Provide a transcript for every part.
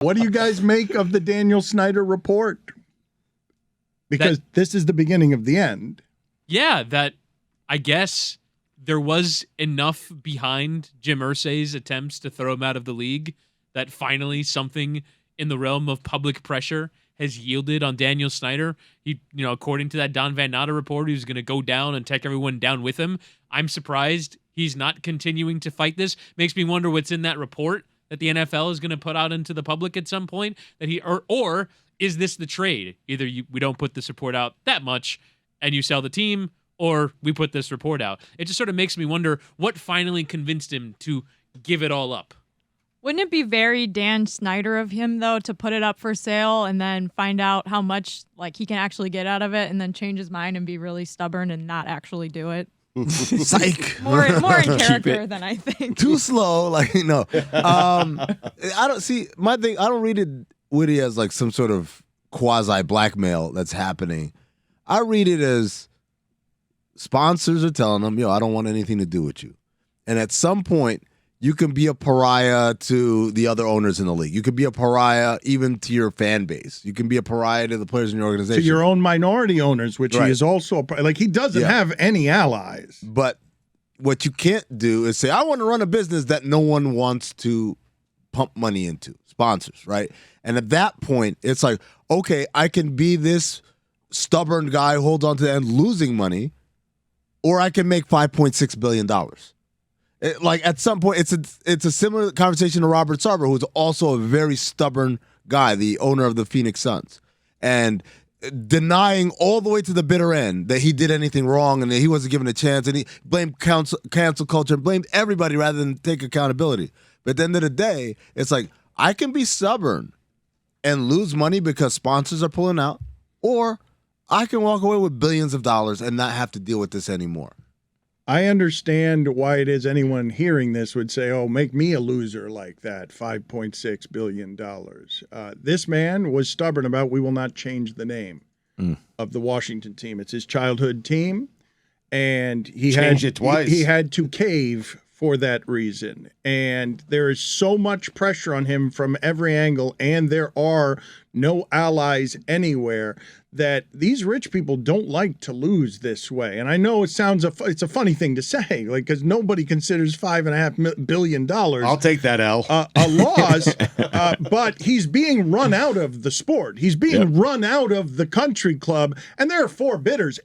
What do you guys make of the Daniel Snyder report? Because this is the beginning of the end. Yeah, that I guess there was enough behind Jim Irsay's attempts to throw him out of the league that finally something in the realm of public pressure has yielded on Daniel Snyder. He, according to that Don Van Natta report, he was going to go down and take everyone down with him. I'm surprised he's not continuing to fight this. Makes me wonder what's in that report that the NFL is going to put out into the public at some point. That he or is this the trade? Either we don't put this report out that much and you sell the team, or we put this report out. It just sort of makes me wonder what finally convinced him to give it all up. Wouldn't it be very Dan Snyder of him, though, to put it up for sale and then find out how much he can actually get out of it and then change his mind and be really stubborn and not actually do it? Psych. More in character than I think. Too slow. No. I don't see my thing. I don't read it, Woody, as some sort of quasi blackmail that's happening. I read it as sponsors are telling them, I don't want anything to do with you. And at some point, you can be a pariah to the other owners in the league. You can be a pariah even to your fan base. You can be a pariah to the players in your organization. To your own minority owners, which he is also he doesn't have any allies. But what you can't do is say, I want to run a business that no one wants to pump money into, sponsors, right? And at that point, it's like, okay, I can be this stubborn guy, hold on to the end, losing money, or I can make $5.6 billion. At some point, it's a similar conversation to Robert Sarver, who's also a very stubborn guy, the owner of the Phoenix Suns, and denying all the way to the bitter end that he did anything wrong and that he wasn't given a chance, and he blamed cancel culture and blamed everybody rather than take accountability. But at the end of the day, it's like, I can be stubborn and lose money because sponsors are pulling out, or I can walk away with billions of dollars and not have to deal with this anymore. I understand why it is anyone hearing this would say, oh, make me a loser like that, $5.6 billion. This man was stubborn about we will not change the name of the Washington team. It's his childhood team, and he changed it twice. He had to cave for that reason. And there is so much pressure on him from every angle, and there are no allies anywhere, that these rich people don't like to lose this way. And I know it's a funny thing to say, because nobody considers $5.5 billion. I'll take that L. A loss, but he's being run out of the sport. He's being run out of the country club, and there are four bidders.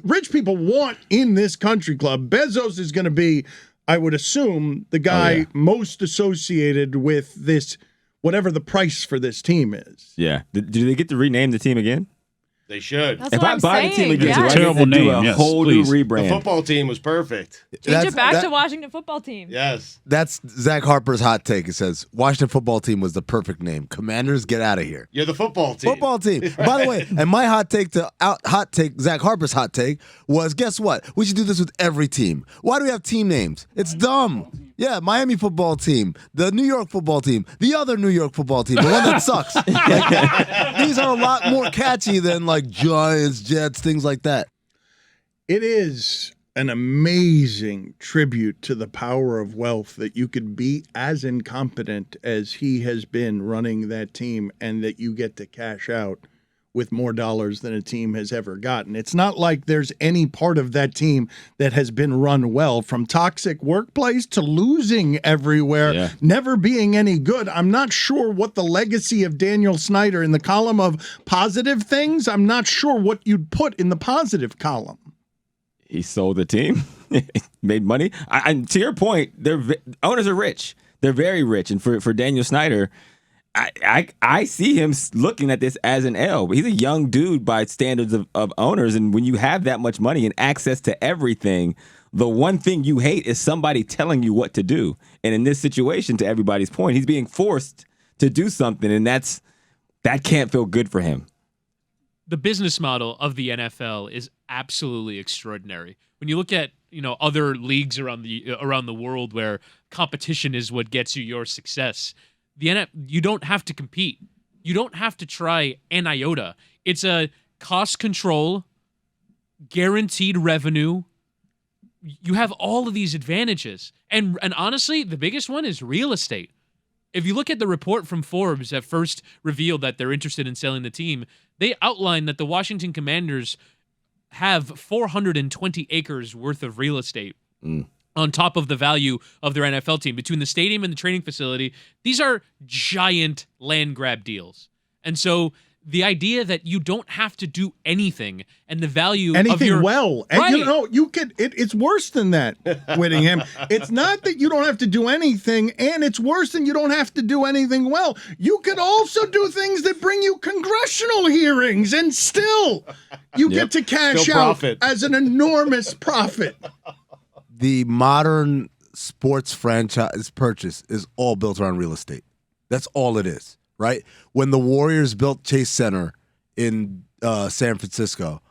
Rich people want in this country club. Bezos is going to be, I would assume, the guy most associated with this, whatever the price for this team is. Yeah. Do they get to rename the team again? They should. That's if what I I'm buy saying. the team again, Yeah. I Terrible get to do name, a yes, whole please. new rebrand. The football team was perfect. Change it back to Washington football team. Yes. That's Zach Harper's hot take. It says, Washington football team was the perfect name. Commanders, get out of here. You're the football team. Football team. By the way, and my Zach Harper's hot take was, guess what? We should do this with every team. Why do we have team names? It's dumb. Yeah, Miami football team, the New York football team, the other New York football team, the one that sucks. These are a lot more catchy than Giants, Jets, things like that. It is an amazing tribute to the power of wealth that you could be as incompetent as he has been running that team, and that you get to cash out with more dollars than a team has ever gotten. It's not like there's any part of that team that has been run well, from toxic workplace to losing everywhere, never being any good. I'm not sure what the legacy of Daniel Snyder in the column of positive things, I'm not sure what you'd put in the positive column. He sold the team, made money. And to your point, owners are rich. They're very rich. And for Daniel Snyder, I see him looking at this as an L. He's a young dude by standards of owners, and when you have that much money and access to everything, the one thing you hate is somebody telling you what to do. And in this situation, to everybody's point, he's being forced to do something, and that can't feel good for him. The business model of the NFL is absolutely extraordinary. When you look at other leagues around the world where competition is what gets you your success, you don't have to compete. You don't have to try an iota. It's a cost control, guaranteed revenue. You have all of these advantages. And honestly, the biggest one is real estate. if you look at the report from Forbes that first revealed that they're interested in selling the team, they outlined that the Washington Commanders have 420 acres worth of real estate on top of the value of their NFL team. Between the stadium and the training facility, these are giant land grab deals. And so the idea that you don't have to do anything and the value of your... And Right. you could, it's worse than that, Whittingham. It's not that you don't have to do anything, and it's worse than you don't have to do anything well. You could also do things that bring you congressional hearings, and still you get to cash Still out profit. as an enormous profit. The modern sports franchise purchase is all built around real estate. That's all it is, right? When the Warriors built Chase Center in San Francisco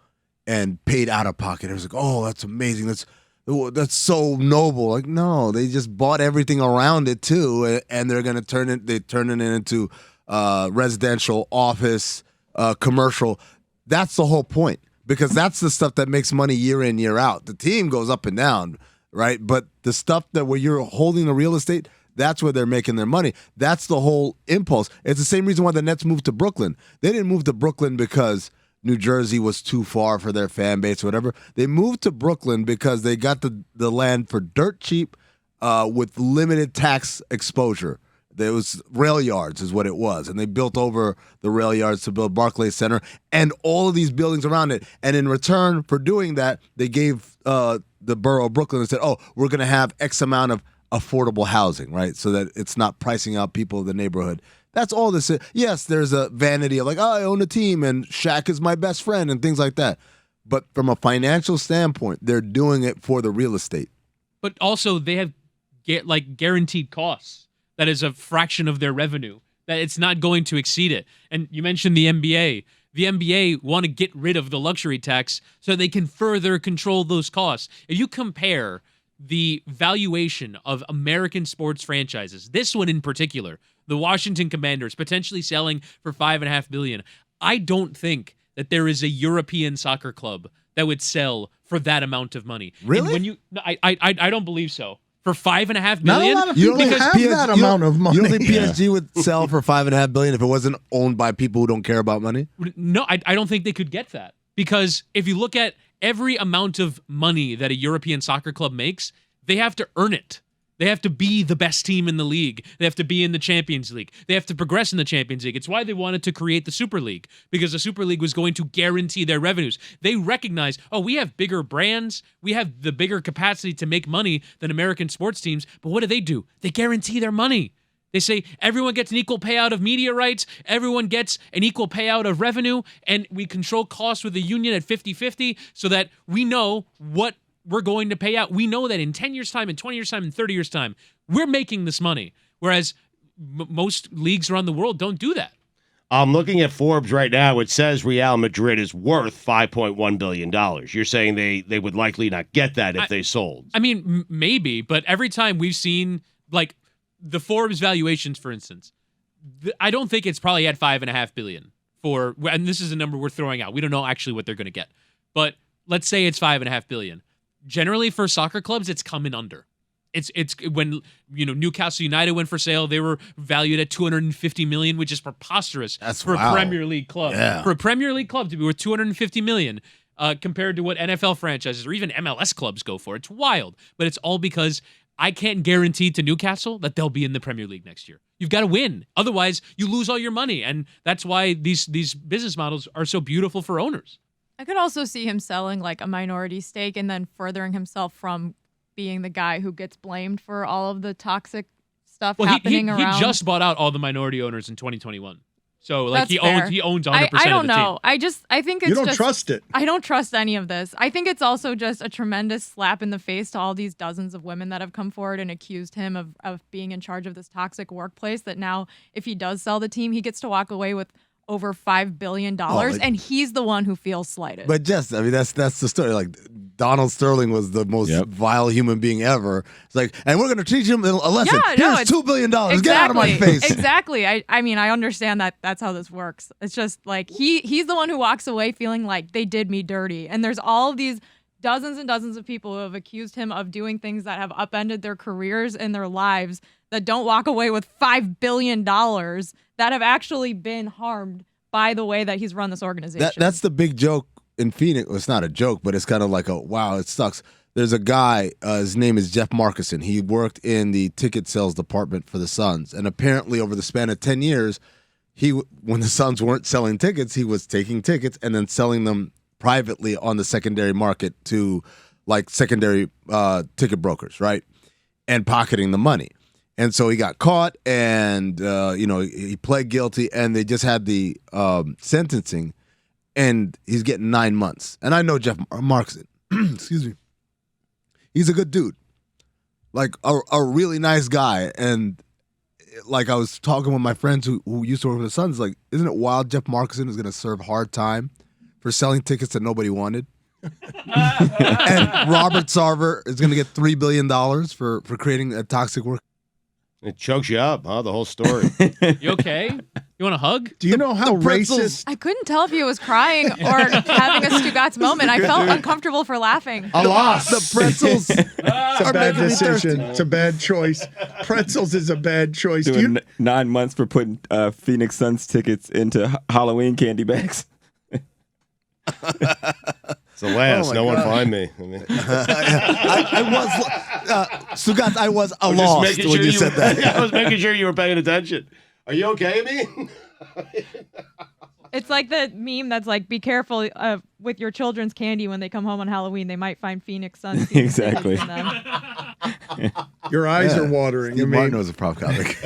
and paid out of pocket, it was like, oh, that's amazing. That's so noble. Like, no, they just bought everything around it too, and they're gonna turn it into residential, office, commercial. That's the whole point, because that's the stuff that makes money year in, year out. The team goes up and down, right? But the stuff that where you're holding the real estate, that's where they're making their money. That's the whole impulse. It's the same reason why the Nets moved to Brooklyn. They didn't move to Brooklyn because New Jersey was too far for their fan base or whatever. They moved to Brooklyn because they got the land for dirt cheap with limited tax exposure. There was rail yards is what it was. And they built over the rail yards to build Barclays Center and all of these buildings around it. And in return for doing that, they gave the borough of Brooklyn and said, oh, we're going to have X amount of affordable housing, right? So that it's not pricing out people of the neighborhood. That's all this is. Yes, there's a vanity of like, oh, I own a team and Shaq is my best friend and things like that. But from a financial standpoint, they're doing it for the real estate. But also they have guaranteed costs. That is a fraction of their revenue, that it's not going to exceed it. And you mentioned the NBA. The NBA want to get rid of the luxury tax so they can further control those costs. If you compare the valuation of American sports franchises, this one in particular, the Washington Commanders potentially selling for $5.5 billion, I don't think that there is a European soccer club that would sell for that amount of money. Really? And when I don't believe so. For $5.5 Not a billion? lot of people have that amount of money. You don't think PSG would sell for $5.5 billion if it wasn't owned by people who don't care about money? No, I don't think they could get that. Because if you look at every amount of money that a European soccer club makes, they have to earn it. They have to be the best team in the league. They have to be in the Champions League. They have to progress in the Champions League. It's why they wanted to create the Super League, because the Super League was going to guarantee their revenues. They recognize, oh, we have bigger brands. We have the bigger capacity to make money than American sports teams. But what do? They guarantee their money. They say everyone gets an equal payout of media rights. Everyone gets an equal payout of revenue. And we control costs with the union at 50-50 so that we know what we're going to pay out. We know that in 10 years' time, in 20 years' time, in 30 years' time, we're making this money. Whereas most leagues around the world don't do that. I'm looking at Forbes right now. It says Real Madrid is worth $5.1 billion. You're saying they would likely not get that if they sold. I mean, maybe, but every time we've seen, like, the Forbes valuations, for instance, I don't think it's probably at $5.5 billion for, and this is a number we're throwing out. We don't know actually what they're going to get. But let's say it's $5.5 billion. Generally, for soccer clubs, it's coming under. It's when Newcastle United went for sale, they were valued at $250 million, which is preposterous for a Premier League club. Yeah. For a Premier League club to be worth $250 million compared to what NFL franchises or even MLS clubs go for, it's wild. But it's all because I can't guarantee to Newcastle that they'll be in the Premier League next year. You've got to win, otherwise you lose all your money, and that's why these business models are so beautiful for owners. I could also see him selling like a minority stake and then furthering himself from being the guy who gets blamed for all of the toxic stuff happening around. He just bought out all the minority owners in 2021. So like That's he fair. owns 100% I don't of the know. team. I think it's You don't just, trust it. I don't trust any of this. I think it's also just a tremendous slap in the face to all these dozens of women that have come forward and accused him of being in charge of this toxic workplace, that now if he does sell the team, he gets to walk away with over $5 billion, and he's the one who feels slighted. But just, I mean, that's the story. Like, Donald Sterling was the most vile human being ever. It's like, and we're going to teach him a lesson. Here's $2 billion. Exactly, Get out of my face. Exactly. I mean, I understand that that's how this works. It's just like he's the one who walks away feeling like they did me dirty. And there's all of these dozens and dozens of people who have accused him of doing things that have upended their careers and their lives that don't walk away with $5 billion that have actually been harmed by the way that he's run this organization. That's the big joke in Phoenix. Well, it's not a joke, but it's kind of like wow, it sucks. There's a guy, his name is Jeff Markison. He worked in the ticket sales department for the Suns. And apparently over the span of 10 years, when the Suns weren't selling tickets, he was taking tickets and then selling them privately on the secondary market to like secondary ticket brokers, right? And pocketing the money. And so he got caught and, he pled guilty and they just had the sentencing and he's getting 9 months. And I know Jeff Markison. Excuse me. He's a good dude, like a really nice guy. And like I was talking with my friends who used to work for the Suns, like, isn't it wild Jeff Markison is going to serve hard time for selling tickets that nobody wanted? And Robert Sarver is going to get $3 billion for creating a toxic work. It chokes you up, huh? The whole story. You okay? You want a hug? Do you know how racist? I couldn't tell if he was crying or having a Stugotz moment. I felt uncomfortable for laughing. I lost. The pretzels It's a are bad making me decision. thirsty. It's a bad choice. Pretzels is a bad choice. Doing 9 months for putting Phoenix Suns tickets into Halloween candy bags. It's the last. Oh my No one God. find me. I mean, I was, Stugotz, I was I'm just lost making when sure you said that. I was making sure you were paying attention. Are you okay, me? It's like the meme that's like, be careful with your children's candy when they come home on Halloween. They might find Phoenix Suns. Exactly. in them. Your eyes are watering. Steve I mean, Martin was a prop comic.